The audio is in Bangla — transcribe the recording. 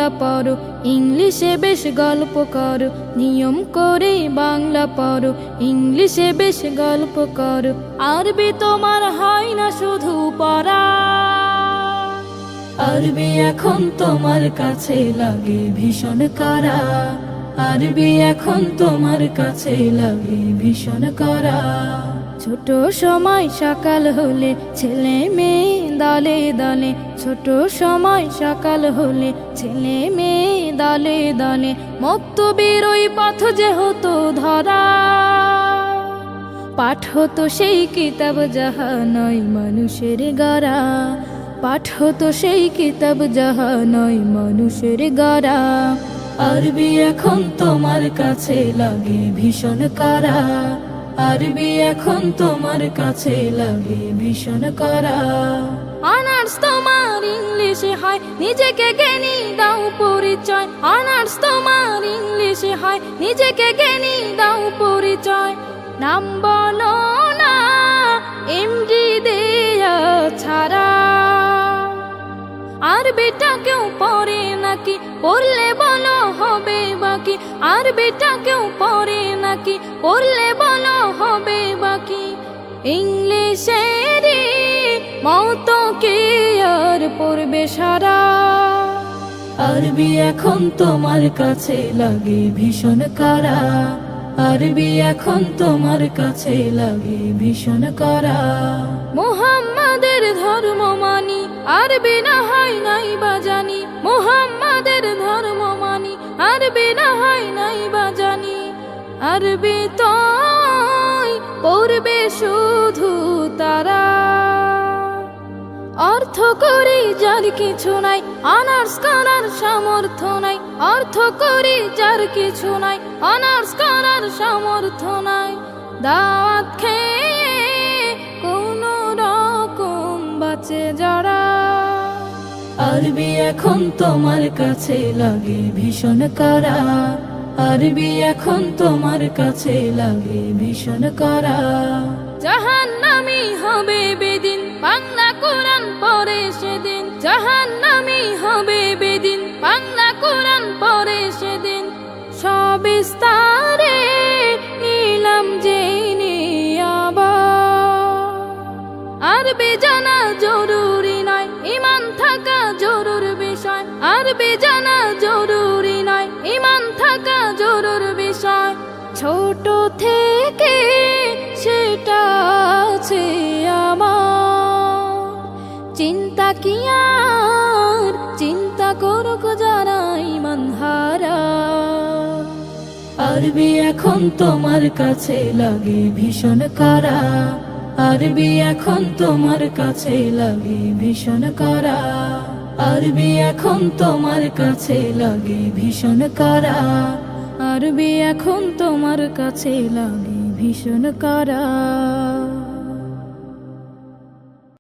বাংলা পড়ো, ইংলিশে বেশ গল্প করো। নিয়ম করে বাংলা পড়ো, ইংলিশে বেশ গল্প করো। আরবি তোমার হয় না শুধু পড়া, আরবি এখন তোমার কাছে লাগে ভীষণ কড়া। আরবি এখন তোমার কাছে লাগে ভীষণ কড়া। ছোট সময় সকাল হলে ছেলে মেয়ে দলে দলে, ছোট সময় সকাল হলে ছেলে মেয়ে দলে দলে। মক্তবের ওই পথ যে হতো ধরা, পাঠ হতো সেই কিতাব যাহা নয় মানুষের গড়া। পাঠ হতো সেই কিতাব যাহা নয় মানুষের গড়া। আরবি এখন তোমার কাছে লাগে ভীষণ কড়া, আরবি এখন তোমার কাছে লাগে ভীষণ কড়া। অনার্স তোমার ইংলিশে হয়, নিজেকে জ্ঞানী দাও পরিচয়। অনার্স তোমার ইংলিশে হয়, নিজেকে জ্ঞানী দাও পরিচয়। নাম বলো না এমডি দেয়া ছাড়া, আরবিটা কেউ পড়ে নাকি? পড়লে বলো হবে বাকি। আরবিটা কেউ পড়ে নাকি? পড়লে বলো হবে বাকি। ইংলিশেরই মতো কে আর পড়বে সারা। আরবি এখন তোমার কাছে লাগে ভীষণ কড়া, আরবি এখন তোমার কাছে লাগে ভীষণ কড়া। মুহাম্মাদের ধর্ম মানি, আরবি না হয় নাই বা জানি। মুহাম্মাদের ধর্ম মানি, আরবি না হয় নাই বা জানি। আরবি তো পড়বে শুধু তারা, অর্থ করি যার কিছু নাই, অনার্স করার সামর্থ্য নাই। অর্থ করি যার কিছু নাই, অনার্স করার সামর্থ্য নাই। দাওয়াত খেয়ে কোন রকম বাঁচে যারা। আরবি এখন তোমার কাছে লাগে ভীষণ কড়া, আরবি এখন তোমার কাছে লাগে ভীষণ কড়া। জাহান্নামী হবে বেদিন বাংলা কোরআন পড়ে সেদিন। জাহান্নামী হবে বেদিন বাংলা কোরআন পড়ে সেদিন। সবিস্তারে নিলাম জেনে আবার, আরবি জানা জরুরি নয়, ঈমান থাকা জরুরি বিষয়। আরবি জানা জরুরি নয়, ঈমান থাকা জরুরি বিষয়। ছোট থেকে সেটা আছে আমার, চিন্তা কি আর চিন্তা করুক যারা ঈমান হারা। আরবি এখন তোমার কাছে লাগে ভীষণ কড়া, আরবি এখন তোমার কাছে লাগে ভীষণ কড়া। আরবি এখন তোমার কাছে লাগে ভীষণ কড়া, আরবি এখন তোমার কাছে লাগে ভীষণ কড়া।